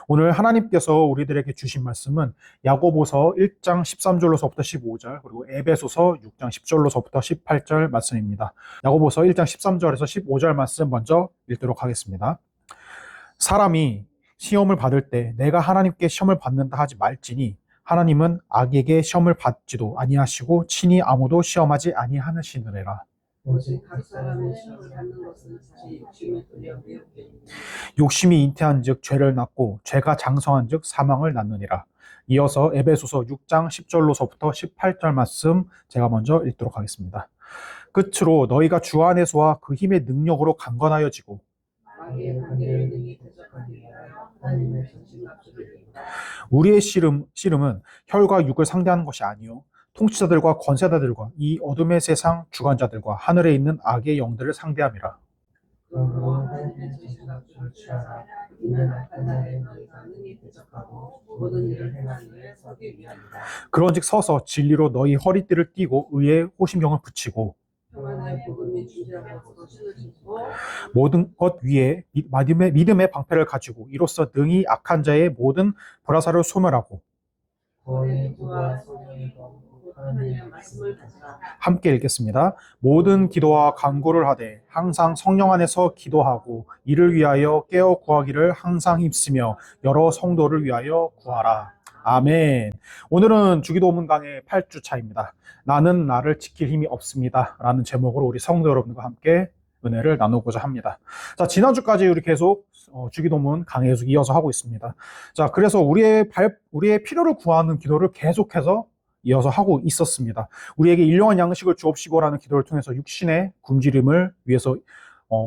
오늘 하나님께서 우리들에게 주신 말씀은 야고보서 1장 13절로서부터 15절, 그리고 에베소서 6장 10절로서부터 18절 말씀입니다. 야고보서 1장 13절에서 15절 말씀 먼저 읽도록 하겠습니다. 사람이 시험을 받을 때 내가 하나님께 시험을 받는다 하지 말지니 하나님은 악에게 시험을 받지도 아니하시고 친히 아무도 시험하지 아니하시느니라. 오직 각 사람의 시험을 받는 것은 자기 욕심에 끌려 배우게. 욕심이 잉태한즉 죄를 낳고 죄가 장성한즉 사망을 낳느니라. 이어서 에베소서 6장 10절로서부터 18절 말씀 제가 먼저 읽도록 하겠습니다. 끝으로 너희가 주 안에서와 그 힘의 능력으로 강건하여지고 악의 관계를 능히 대적하기 위하여 하나님의 전신갑주를 입고 우리의 씨름은 혈과 육을 상대하는 것이 아니요 통치자들과 권세자들과 이 어둠의 세상 주관자들과 하늘에 있는 악의 영들을 상대함이라. 그러므로 하나님의 전신갑주를 취하라. 이는 악한 날에 너희가 능히 대적하고 모든 일을 행하기에 서기 위함이라. 그런즉 서서 진리로 너희 허리띠를 띠고 의의 호심경을 붙이고 평안의 복음이 준비하고 신을 신고 모든 것 위에 믿음의 방패를 가지고 이로써 능히 악한 자의 모든 불화살을 소멸하고 구원의 구와 성령의 검 하나님의 말씀을 가지라. 함께 읽겠습니다. 모든 기도와 간구를 하되 항상 성령 안에서 기도하고 이를 위하여 깨어 구하기를 항상 힘쓰며 여러 성도를 위하여 구하라. 아멘. 오늘은 주기도문 강의 8주 차입니다. 나는 나를 지킬 힘이 없습니다. 라는 제목으로 우리 성도 여러분과 함께 은혜를 나누고자 합니다. 자, 지난주까지 우리 계속 주기도문 강의 계속 이어서 하고 있습니다. 자, 그래서 우리의 필요를 구하는 기도를 계속해서 이어서 하고 있었습니다. 우리에게 일용한 양식을 주옵시고라는 기도를 통해서 육신의 굶주림을 위해서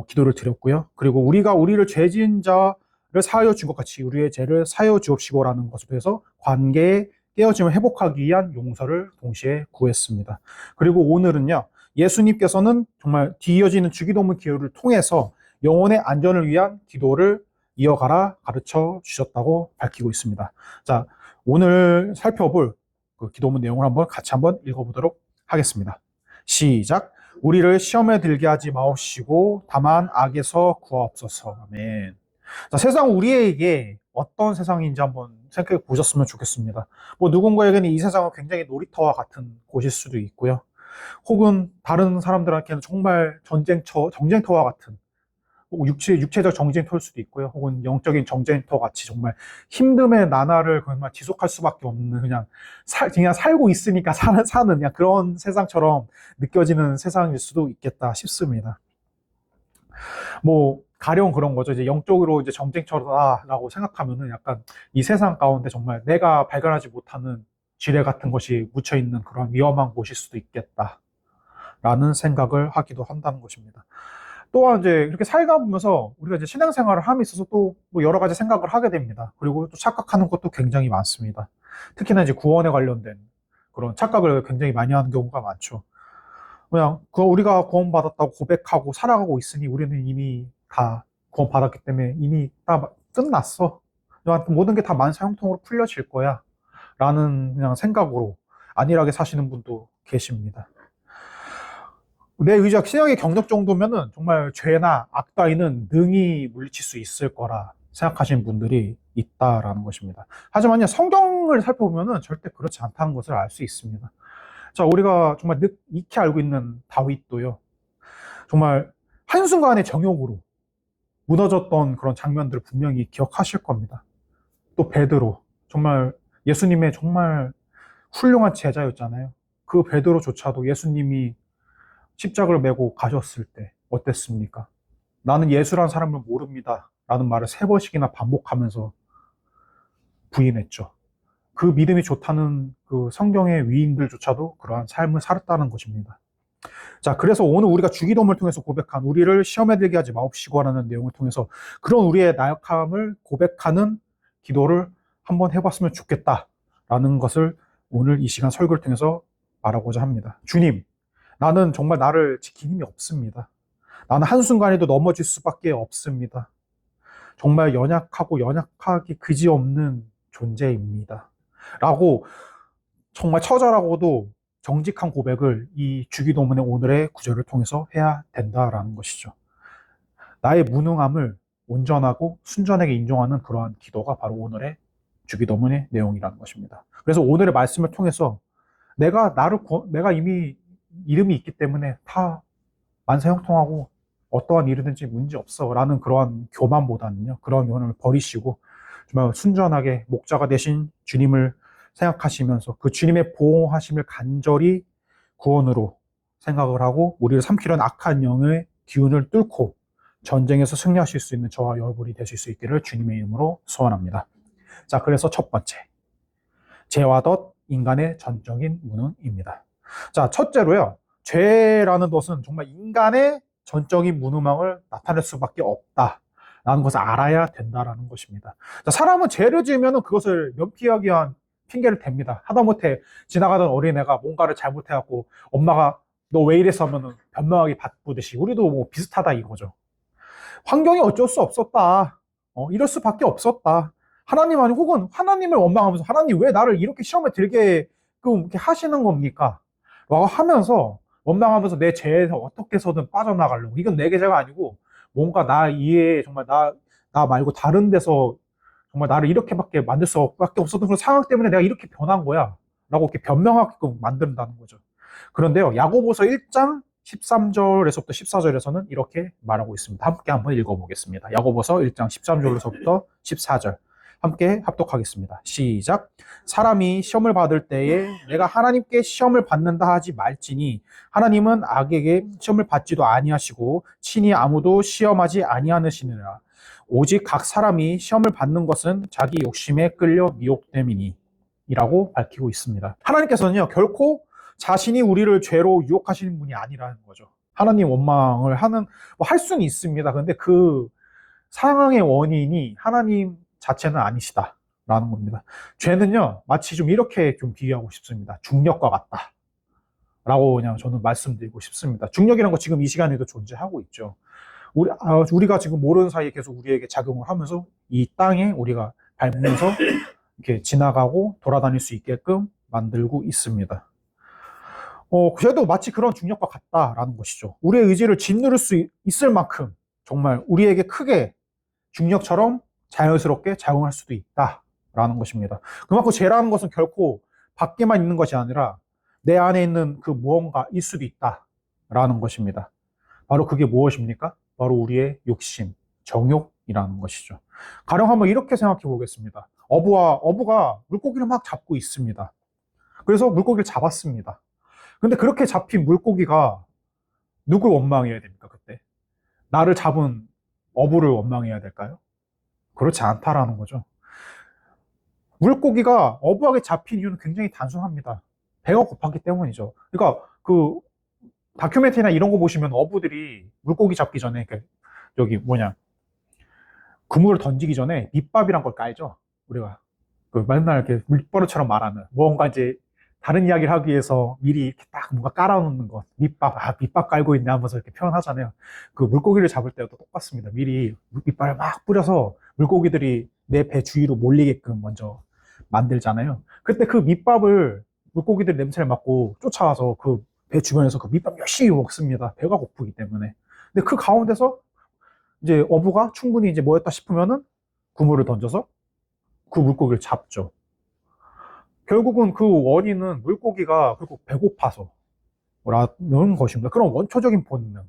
기도를 드렸고요. 그리고 우리가 우리를 죄 지은 자를 사하여 준 것 같이 우리의 죄를 사하여 주옵시고라는 것을 통해서 관계의 깨어짐을 회복하기 위한 용서를 동시에 구했습니다. 그리고 오늘은요, 예수님께서는 정말 뒤이어지는 주기도문 기도를 통해서 영혼의 안전을 위한 기도를 이어가라 가르쳐 주셨다고 밝히고 있습니다. 자, 오늘 살펴볼 그 기도문 내용을 같이 한번 읽어보도록 하겠습니다. 시작. 우리를 시험에 들게 하지 마옵시고 다만 악에서 구하옵소서. 아멘. 자, 세상 우리에게 어떤 세상인지 한번 생각해 보셨으면 좋겠습니다. 뭐 누군가에게는 이 세상은 굉장히 놀이터와 같은 곳일 수도 있고요. 혹은 다른 사람들한테는 정말 정쟁터와 같은 육체적 정쟁터일 수도 있고요. 혹은 영적인 정쟁터 같이 정말 힘듦의 나날을 정말 지속할 수밖에 없는 그냥 살고 있으니까 사는 그냥 그런 세상처럼 느껴지는 세상일 수도 있겠다 싶습니다. 뭐 가령 그런 거죠. 이제 영적으로 이제 정쟁터라고 생각하면은 약간 이 세상 가운데 정말 내가 발견하지 못하는 지뢰 같은 것이 묻혀 있는 그런 위험한 곳일 수도 있겠다라는 생각을 하기도 한다는 것입니다. 또한 이제 이렇게 살다 보면서 우리가 이제 신앙생활을 함에 있어서 또 뭐 여러 가지 생각을 하게 됩니다. 그리고 또 착각하는 것도 굉장히 많습니다. 특히나 이제 구원에 관련된 그런 착각을 굉장히 많이 하는 경우가 많죠. 그냥 우리가 구원받았다고 고백하고 살아가고 있으니 우리는 이미 다 구원받았기 때문에 이미 다 끝났어. 모든 게 다 만사형통으로 풀려질 거야. 라는 그냥 생각으로 안일하게 사시는 분도 계십니다. 내 의지와 신앙의 경력 정도면은 정말 죄나 악 따위는 능히 물리칠 수 있을 거라 생각하시는 분들이 있다라는 것입니다. 하지만요, 성경을 살펴보면은 절대 그렇지 않다는 것을 알 수 있습니다. 자, 우리가 정말 익히 알고 있는 다윗도요, 정말 한순간의 정욕으로 무너졌던 그런 장면들을 분명히 기억하실 겁니다. 또 베드로, 정말 예수님의 정말 훌륭한 제자였잖아요. 그 베드로조차도 예수님이 십자가를 메고 가셨을 때 어땠습니까? 나는 예수라는 사람을 모릅니다. 라는 말을 3번씩이나 반복하면서 부인했죠. 그 믿음이 좋다는 그 성경의 위인들조차도 그러한 삶을 살았다는 것입니다. 자, 그래서 오늘 우리가 주기도문을 통해서 고백한 우리를 시험에 들게 하지 마옵시고라는 내용을 통해서 그런 우리의 나약함을 고백하는 기도를 한번 해봤으면 좋겠다라는 것을 오늘 이 시간 설교를 통해서 말하고자 합니다. 주님, 나는 정말 나를 지킬 힘이 없습니다. 나는 한순간에도 넘어질 수밖에 없습니다. 정말 연약하기 그지없는 존재입니다. 라고 정말 처절하고도 정직한 고백을 이 주기도문의 오늘의 구절을 통해서 해야 된다라는 것이죠. 나의 무능함을 온전하고 순전하게 인정하는 그러한 기도가 바로 오늘의 주기도문의 내용이라는 것입니다. 그래서 오늘의 말씀을 통해서 내가 이미 이름이 있기 때문에 다 만사형통하고 어떠한 일이든지 문제 없어 라는 그러한 교만보다는요, 그런 교만을 버리시고 정말 순전하게 목자가 되신 주님을 생각하시면서 그 주님의 보호하심을 간절히 구원으로 생각을 하고 우리를 삼키려는 악한 영의 기운을 뚫고 전쟁에서 승리하실 수 있는 저와 여러분이 되실 수 있기를 주님의 이름으로 소원합니다. 자, 그래서 첫 번째, 죄와 덫, 인간의 전적인 무능입니다. 자, 첫째로요, 죄라는 것은 정말 인간의 전적인 무능함을 나타낼 수밖에 없다라는 것을 알아야 된다라는 것입니다. 자, 사람은 죄를 지으면 그것을 면피하기 위한 핑계를 댑니다. 하다못해 지나가던 어린애가 뭔가를 잘못해갖고 엄마가 너 왜 이랬어 하면 변명하기 바쁘듯이 우리도 뭐 비슷하다 이거죠. 환경이 어쩔 수 없었다. 이럴 수밖에 없었다. 하나님 아니 혹은 하나님을 원망하면서 하나님 왜 나를 이렇게 시험에 들게 이렇게 하시는 겁니까? 라고 하면서 원망하면서 내 죄에서 어떻게 해서든 빠져나가려고. 이건 내 죄가 아니고 뭔가 나 이해에 정말 나 말고 다른 데서 정말 나를 이렇게밖에 만들 수밖에 없었던 그런 상황 때문에 내가 이렇게 변한 거야. 라고 이렇게 변명하게끔 만든다는 거죠. 그런데요, 야고보서 1장 13절에서부터 14절에서는 이렇게 말하고 있습니다. 함께 한번 읽어보겠습니다. 야고보서 1장 13절에서부터 14절. 함께 합독하겠습니다. 시작. 사람이 시험을 받을 때에 내가 하나님께 시험을 받는다 하지 말지니 하나님은 악에게 시험을 받지도 아니하시고 친히 아무도 시험하지 아니하시느니라. 오직 각 사람이 시험을 받는 것은 자기 욕심에 끌려 미혹됨이니 이라고 밝히고 있습니다. 하나님께서는요, 결코 자신이 우리를 죄로 유혹하시는 분이 아니라는 거죠. 하나님 원망을 할 수는 있습니다. 근데 그 상황의 원인이 하나님 자체는 아니시다라는 겁니다. 죄는요, 마치 좀 이렇게 좀 비유하고 싶습니다. 중력과 같다. 라고 그냥 저는 말씀드리고 싶습니다. 중력이라는 거 지금 이 시간에도 존재하고 있죠. 우리가 지금 모르는 사이에 계속 우리에게 작용을 하면서 이 땅에 우리가 밟으면서 이렇게 지나가고 돌아다닐 수 있게끔 만들고 있습니다. 그래도 마치 그런 중력과 같다라는 것이죠. 우리의 의지를 짓누를 수 있을 만큼 정말 우리에게 크게 중력처럼 자연스럽게 작용할 수도 있다라는 것입니다. 그만큼 죄라는 것은 결코 밖에만 있는 것이 아니라 내 안에 있는 그 무언가일 수도 있다라는 것입니다. 바로 그게 무엇입니까? 바로 우리의 욕심, 정욕이라는 것이죠. 가령 한번 이렇게 생각해 보겠습니다. 어부가 물고기를 막 잡고 있습니다. 그래서 물고기를 잡았습니다. 근데 그렇게 잡힌 물고기가 누굴 원망해야 됩니까, 그때? 나를 잡은 어부를 원망해야 될까요? 그렇지 않다라는 거죠. 물고기가 어부에게 잡힌 이유는 굉장히 단순합니다. 배가 고팠기 때문이죠. 그러니까 그 다큐멘터리나 이런 거 보시면 어부들이 물고기 잡기 전에 그물을 던지기 전에 밑밥이란 걸 깔죠. 우리가 그 맨날 이렇게 물버릇처럼 말하는 뭔가 이제 다른 이야기를 하기 위해서 미리 이렇게 딱 뭔가 깔아놓는 것, 밑밥 깔고 있네 하면서 이렇게 표현하잖아요. 그 물고기를 잡을 때도 똑같습니다. 미리 밑밥을 막 뿌려서 물고기들이 내 배 주위로 몰리게끔 먼저 만들잖아요. 그때 그 밑밥을 물고기들 냄새를 맡고 쫓아와서 그 배 주변에서 그 밑밥 열심히 먹습니다. 배가 고프기 때문에. 근데 그 가운데서 이제 어부가 충분히 이제 뭐였다 싶으면은 그물을 던져서 그 물고기를 잡죠. 결국은 그 원인은 물고기가 결국 배고파서 라는 것입니다. 그런 원초적인 본능.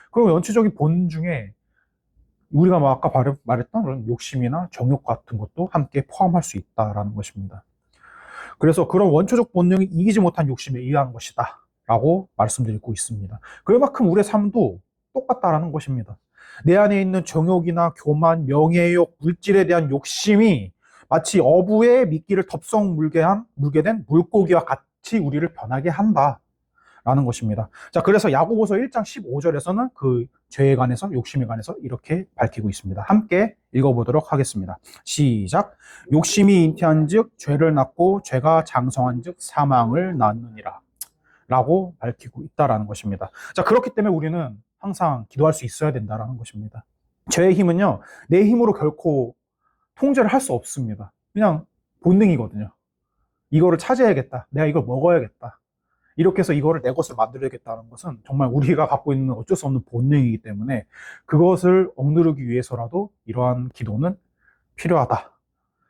그런 원초적인 본능 중에 우리가 아까 말했던 그런 욕심이나 정욕 같은 것도 함께 포함할 수 있다라는 것입니다. 그래서 그런 원초적 본능이 이기지 못한 욕심에 의한 것이다 라고 말씀드리고 있습니다. 그만큼 우리의 삶도 똑같다라는 것입니다. 내 안에 있는 정욕이나 교만, 명예욕, 물질에 대한 욕심이 마치 어부의 미끼를 덥석 물게 된 물고기와 같이 우리를 변하게 한다라는 것입니다. 자, 그래서 야고보서 1장 15절에서는 그 죄에 관해서, 욕심에 관해서 이렇게 밝히고 있습니다. 함께 읽어보도록 하겠습니다. 시작. 욕심이 잉태한 즉 죄를 낳고 죄가 장성한 즉 사망을 낳느니라 라고 밝히고 있다라는 것입니다. 자, 그렇기 때문에 우리는 항상 기도할 수 있어야 된다라는 것입니다. 죄의 힘은요, 내 힘으로 결코 통제를 할 수 없습니다. 그냥 본능이거든요. 이거를 찾아야겠다. 내가 이걸 먹어야겠다. 이렇게 해서 이거를 내 것을 만들어야겠다는 것은 정말 우리가 갖고 있는 어쩔 수 없는 본능이기 때문에 그것을 억누르기 위해서라도 이러한 기도는 필요하다.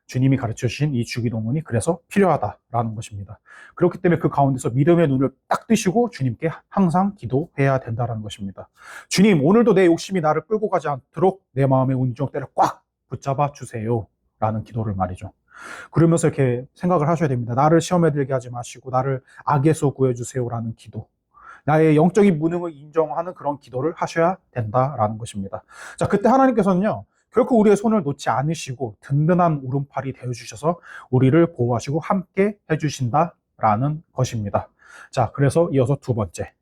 주님이 가르쳐 주신 이 주기도문이 그래서 필요하다라는 것입니다. 그렇기 때문에 그 가운데서 믿음의 눈을 딱 뜨시고 주님께 항상 기도해야 된다는 것입니다. 주님, 오늘도 내 욕심이 나를 끌고 가지 않도록 내 마음의 운정대를 꽉 붙잡아 주세요. 라는 기도를 말이죠. 그러면서 이렇게 생각을 하셔야 됩니다. 나를 시험에 들게 하지 마시고 나를 악에서 구해주세요라는 기도. 나의 영적인 무능을 인정하는 그런 기도를 하셔야 된다라는 것입니다. 자, 그때 하나님께서는요, 결코 우리의 손을 놓지 않으시고 든든한 오른팔이 되어주셔서 우리를 보호하시고 함께 해주신다라는 것입니다. 자, 그래서 이어서 두 번째.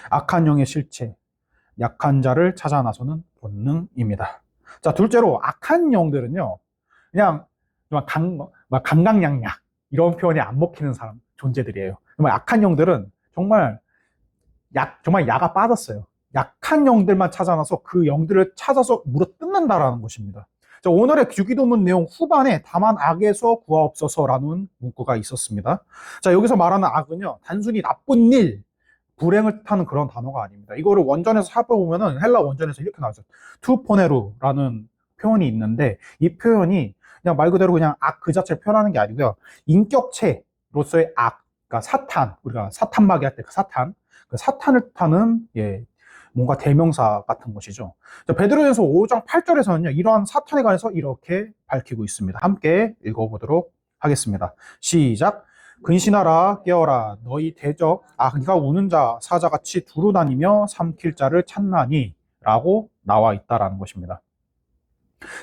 악한 영의 실체, 약한 자를 찾아 나서는 본능입니다. 자, 둘째로 악한 영들은요, 그냥 막 강강약약 이런 표현이 안 먹히는 사람, 존재들이에요. 정말 악한 영들은 정말 정말 야가 빠졌어요. 약한 영들만 찾아나서 그 영들을 찾아서 물어 뜯는다라는 것입니다. 자, 오늘의 주기도문 내용 후반에 다만 악에서 구하옵소서라는 문구가 있었습니다. 자, 여기서 말하는 악은요, 단순히 나쁜 일, 불행을 뜻하는 그런 단어가 아닙니다. 이거를 원전에서 살펴보면은 헬라 원전에서 이렇게 나오죠. 투포네루라는 표현이 있는데 이 표현이 그냥 말 그대로 그냥 악 그 자체를 표현하는 게 아니고요. 인격체로서의 악, 그러니까 사탄, 우리가 사탄마귀 할 때 그 사탄, 그 사탄을 뜻하는 뭔가 대명사 같은 것이죠. 베드로전서 5장 8절에서는요, 이러한 사탄에 관해서 이렇게 밝히고 있습니다. 함께 읽어보도록 하겠습니다. 시작. 근신하라 깨어라 너희 대적 악이가 우는 자 사자같이 두루 다니며 삼킬 자를 찾나니 라고 나와 있다라는 것입니다.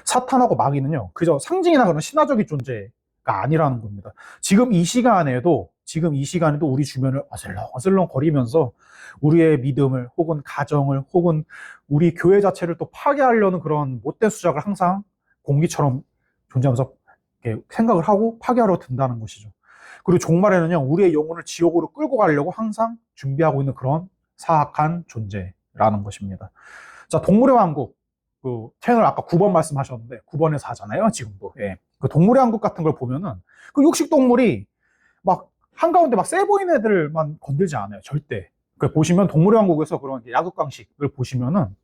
사탄하고 마귀는요, 그저 상징이나 그런 신화적인 존재가 아니라는 겁니다. 지금 이 시간에도 우리 주변을 어슬렁어슬렁 거리면서 우리의 믿음을 혹은 가정을 혹은 우리 교회 자체를 또 파괴하려는 그런 못된 수작을 항상 공기처럼 존재하면서 생각을 하고 파괴하러 든다는 것이죠. 그리고 종말에는요, 우리의 영혼을 지옥으로 끌고 가려고 항상 준비하고 있는 그런 사악한 존재라는 것입니다. 자, 동물의 왕국, 그 채널 아까 9번 말씀하셨는데 9번에서 하잖아요, 지금도. 예. 그 동물의 왕국 같은 걸 보면은 그 육식 동물이 막 한가운데 막 세 보이는 애들만 건들지 않아요, 절대. 그 보시면 동물의 왕국에서 그런 약육강식을 보시면은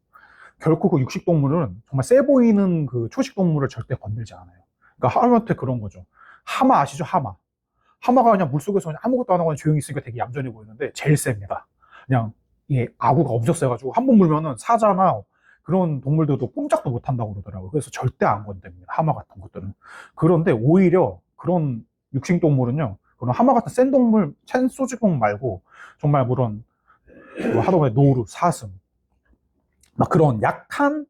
결코 그 육식 동물은 정말 세 보이는 그 초식 동물을 절대 건들지 않아요. 그러니까 하마한테 그런 거죠. 하마 아시죠, 하마? 하마가 그냥 물속에서 그냥 아무것도 안 하고 조용히 있으니까 되게 얌전해 보이는데 제일 셉니다. 그냥 이게 아구가 엄청 세가지고 한 번 물면은 사자나 그런 동물들도 꼼짝도 못 한다고 그러더라고요. 그래서 절대 안 건듭니다. 하마 같은 것들은. 그런데 오히려 그런 육식 동물은요, 그런 하마 같은 센 동물, 센 소지동 말고 정말 그런 하다보니 노루, 사슴, 막 그런 약한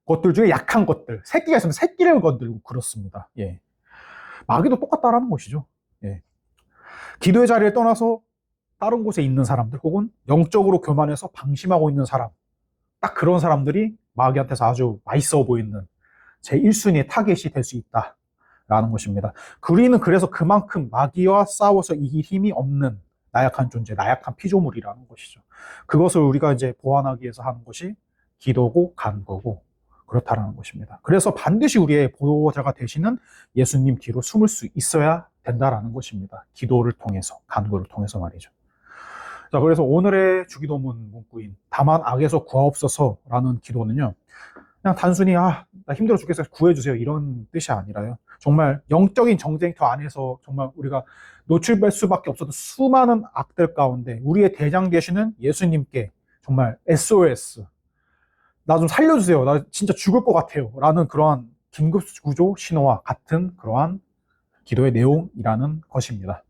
것들 중에 약한 것들, 새끼가 있으면 새끼를 건들고 그렇습니다. 예. 마귀도 똑같다라는 것이죠. 예. 기도의 자리를 떠나서 다른 곳에 있는 사람들 혹은 영적으로 교만해서 방심하고 있는 사람, 딱 그런 사람들이 마귀한테서 아주 맛있어 보이는 제 1순위의 타겟이 될 수 있다라는 것입니다. 우리는 그래서 그만큼 마귀와 싸워서 이길 힘이 없는 나약한 존재, 나약한 피조물이라는 것이죠. 그것을 우리가 이제 보완하기 위해서 하는 것이 기도고 간구고 그렇다라는 것입니다. 그래서 반드시 우리의 보호자가 되시는 예수님 뒤로 숨을 수 있어야 된다라는 것입니다. 기도를 통해서, 간구를 통해서 말이죠. 자, 그래서 오늘의 주기도문 문구인 다만 악에서 구하옵소서라는 기도는요, 그냥 단순히 나 힘들어 죽겠어요, 구해주세요 이런 뜻이 아니라요, 정말 영적인 정쟁터 안에서 정말 우리가 노출될 수밖에 없었던 수많은 악들 가운데 우리의 대장 되시는 예수님께 정말 SOS, 나 좀 살려주세요, 나 진짜 죽을 것 같아요 라는 그러한 긴급구조 신호와 같은 그러한 기도의 내용이라는 것입니다.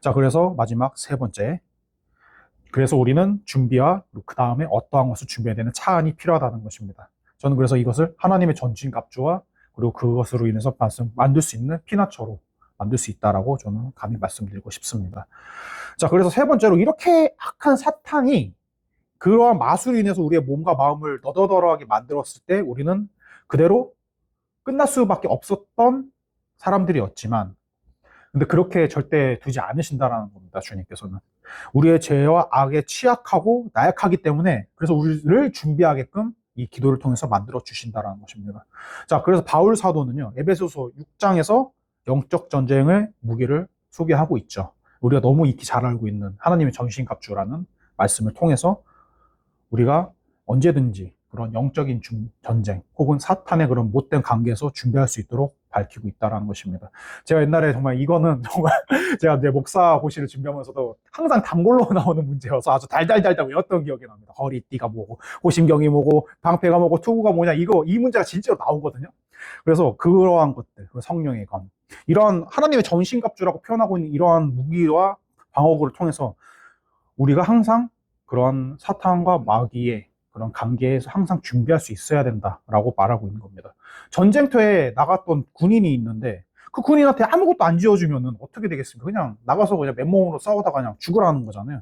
자, 그래서 마지막 세 번째, 그래서 우리는 준비와 그 다음에 어떠한 것을 준비해야 되는 차안이 필요하다는 것입니다. 저는 그래서 이것을 하나님의 전진갑주와 그리고 그것으로 인해서 만들 수 있는 피나처로 만들 수 있다라고 저는 감히 말씀드리고 싶습니다. 자, 그래서 세 번째로 이렇게 악한 사탄이 그러한 마술로 인해서 우리의 몸과 마음을 너덜너덜하게 만들었을 때 우리는 그대로 끝날 수밖에 없었던 사람들이었지만, 근데 그렇게 절대 두지 않으신다라는 겁니다, 주님께서는. 우리의 죄와 악에 취약하고 나약하기 때문에 그래서 우리를 준비하게끔 이 기도를 통해서 만들어 주신다라는 것입니다. 자, 그래서 바울 사도는요, 에베소서 6장에서 영적 전쟁의 무기를 소개하고 있죠. 우리가 너무 익히 잘 알고 있는 하나님의 전신갑주라는 말씀을 통해서 우리가 언제든지 그런 영적인 전쟁 혹은 사탄의 그런 못된 관계에서 준비할 수 있도록 밝히고 있다는 것입니다. 제가 옛날에 정말 이거는 정말 제가 내 목사 고시를 준비하면서도 항상 단골로 나오는 문제여서 아주 달달달달 외웠던 기억이 납니다. 허리띠가 뭐고 호심경이 뭐고 방패가 뭐고 투구가 뭐냐 이 문제가 진짜로 나오거든요. 그래서 그러한 것들, 성령의 검, 이러한 하나님의 전신갑주라고 표현하고 있는 이러한 무기와 방어구를 통해서 우리가 항상 그런 사탄과 마귀의 그런 관계에서 항상 준비할 수 있어야 된다라고 말하고 있는 겁니다. 전쟁터에 나갔던 군인이 있는데 그 군인한테 아무것도 안 지어주면은 어떻게 되겠습니까? 그냥 나가서 그냥 맨몸으로 싸우다가 그냥 죽으라는 거잖아요.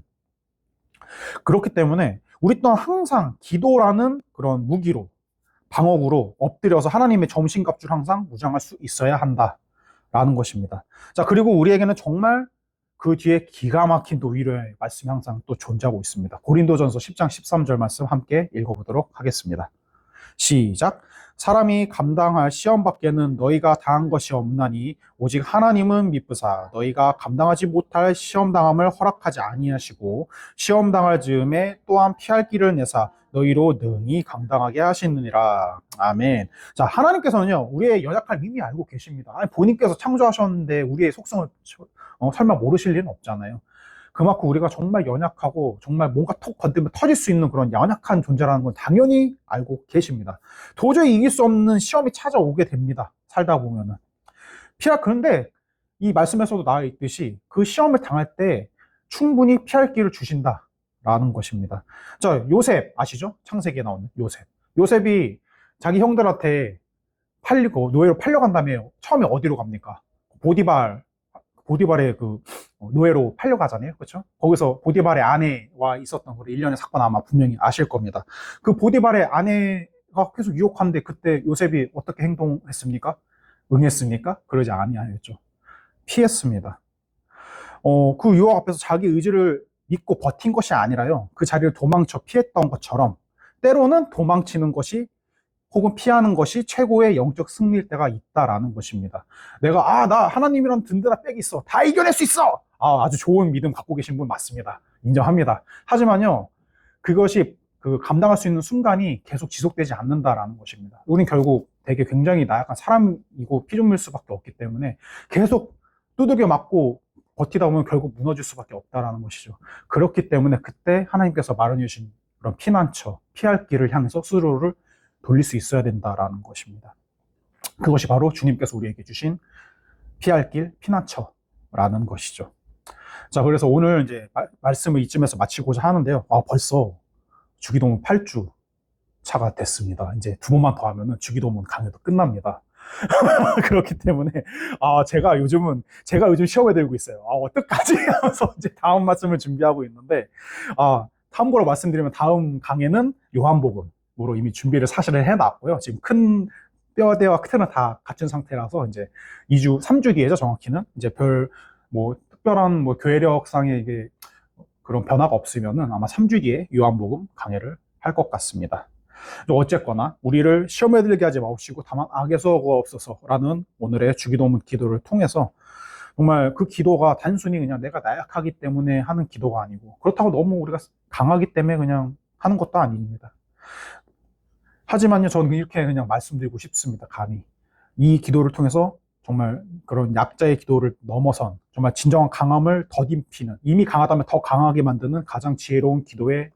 그렇기 때문에 우리 또한 항상 기도라는 그런 무기로 방어구로 엎드려서 하나님의 전신갑주를 항상 무장할 수 있어야 한다라는 것입니다. 자, 그리고 우리에게는 정말 그 뒤에 기가 막힌 또 위로의 말씀이 항상 또 존재하고 있습니다. 고린도전서 10장 13절 말씀 함께 읽어보도록 하겠습니다. 시작. 사람이 감당할 시험 밖에는 너희가 당한 것이 없나니 오직 하나님은 미쁘사 너희가 감당하지 못할 시험 당함을 허락하지 아니하시고 시험 당할 즈음에 또한 피할 길을 내사 너희로 능히 감당하게 하시느니라. 아멘. 자, 하나님께서는요 우리의 연약함을 이미 알고 계십니다. 아니, 본인께서 창조하셨는데 우리의 속성을 설마 모르실 일은 없잖아요. 그만큼 우리가 정말 연약하고 정말 뭔가 톡 건드리면 터질 수 있는 그런 연약한 존재라는 건 당연히 알고 계십니다. 도저히 이길 수 없는 시험이 찾아오게 됩니다. 살다 보면은. 그런데 이 말씀에서도 나와 있듯이 그 시험을 당할 때 충분히 피할 길을 주신다라는 것입니다. 자, 요셉 아시죠? 창세기에 나오는 요셉. 요셉이 자기 형들한테 팔리고 노예로 팔려간 다음에 처음에 어디로 갑니까? 보디발의 그 노예로 팔려가잖아요. 그렇죠? 거기서 보디발의 아내와 있었던 그 일련의 사건 아마 분명히 아실 겁니다. 그 보디발의 아내가 계속 유혹하는데 그때 요셉이 어떻게 행동했습니까? 응했습니까? 그러지 아니하였죠. 피했습니다. 그 유혹 앞에서 자기 의지를 믿고 버틴 것이 아니라요. 그 자리를 도망쳐 피했던 것처럼 때로는 도망치는 것이 혹은 피하는 것이 최고의 영적 승리일 때가 있다라는 것입니다. 나 하나님이란 든든한 백이 있어. 다 이겨낼 수 있어. 아주 좋은 믿음 갖고 계신 분 맞습니다. 인정합니다. 하지만요, 그것이 감당할 수 있는 순간이 계속 지속되지 않는다라는 것입니다. 우린 결국 되게 굉장히 나약한 사람이고 피조물 수밖에 없기 때문에 계속 두들겨 맞고 버티다 보면 결국 무너질 수밖에 없다라는 것이죠. 그렇기 때문에 그때 하나님께서 마련해 주신 그런 피난처, 피할 길을 향해서 스스로를 돌릴 수 있어야 된다라는 것입니다. 그것이 바로 주님께서 우리에게 주신 피할 길, 피난처라는 것이죠. 자, 그래서 오늘 이제 말씀을 이쯤에서 마치고자 하는데요. 벌써 주기도문 8주 차가 됐습니다. 이제 2번만 더 하면은 주기도문 강의도 끝납니다. 그렇기 때문에 제가 요즘 시험에 들고 있어요. 어떡하지? 하면서 이제 다음 말씀을 준비하고 있는데 참고로 말씀드리면 다음 강의는 요한복음으로 이미 준비를 사실은 해놨고요. 지금 큰 뼈대와 틀은 다 갖춘 상태라서 이제 3주 뒤에죠. 정확히는 이제 특별한 교회력상의 이게 그런 변화가 없으면은 아마 3주 뒤에 요한복음 강의를 할 것 같습니다. 어쨌거나 우리를 시험에 들게 하지 마옵시고 다만 악에서 구하옵소서라는 오늘의 주기도문 기도를 통해서 정말 그 기도가 단순히 그냥 내가 나약하기 때문에 하는 기도가 아니고 그렇다고 너무 우리가 강하기 때문에 그냥 하는 것도 아닙니다. 하지만요, 저는 이렇게 그냥 말씀드리고 싶습니다. 감히 이 기도를 통해서 정말 그런 약자의 기도를 넘어선 정말 진정한 강함을 더딥히는, 이미 강하다면 더 강하게 만드는 가장 지혜로운 기도의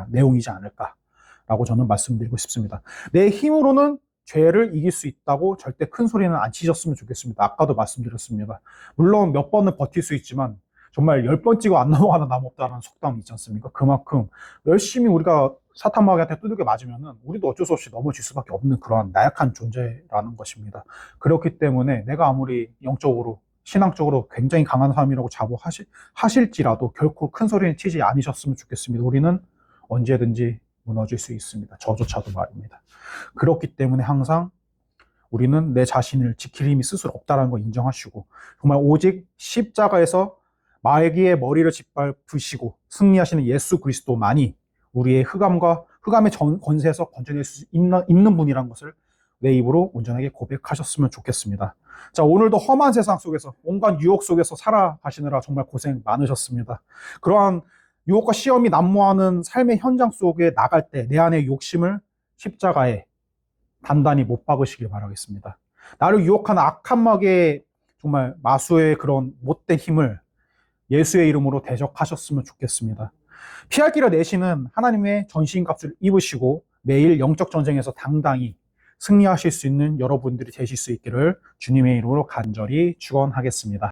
내용이지 않을까라고 저는 말씀드리고 싶습니다. 내 힘으로는 죄를 이길 수 있다고 절대 큰 소리는 안 치셨으면 좋겠습니다. 아까도 말씀드렸습니다. 물론 몇 번은 버틸 수 있지만 정말 10번 찍어 안 넘어가는 나무 없다라는 속담이 있지 않습니까? 그만큼 열심히 우리가 사탄 마귀한테 두들겨 맞으면은 우리도 어쩔 수 없이 넘어질 수밖에 없는 그러한 나약한 존재라는 것입니다. 그렇기 때문에 내가 아무리 영적으로 신앙적으로 굉장히 강한 사람이라고 자부하실지라도 결코 큰 소리는 치지 않으셨으면 좋겠습니다. 우리는 언제든지 무너질 수 있습니다. 저조차도 말입니다. 그렇기 때문에 항상 우리는 내 자신을 지킬 힘이 스스로 없다는 걸 인정하시고 정말 오직 십자가에서 마귀의 머리를 짓밟으시고 승리하시는 예수 그리스도만이 우리의 흑암의 권세에서 건져낼 수 있는 분이란 것을 내 입으로 온전하게 고백하셨으면 좋겠습니다. 자, 오늘도 험한 세상 속에서 온갖 유혹 속에서 살아가시느라 정말 고생 많으셨습니다. 그러한 유혹과 시험이 난무하는 삶의 현장 속에 나갈 때 내 안의 욕심을 십자가에 단단히 못 박으시길 바라겠습니다. 나를 유혹하는 악한 마귀의 정말 마수의 그런 못된 힘을 예수의 이름으로 대적하셨으면 좋겠습니다. 피할 길을 내시는 하나님의 전신값을 입으시고 매일 영적 전쟁에서 당당히 승리하실 수 있는 여러분들이 되실 수 있기를 주님의 이름으로 간절히 축원하겠습니다.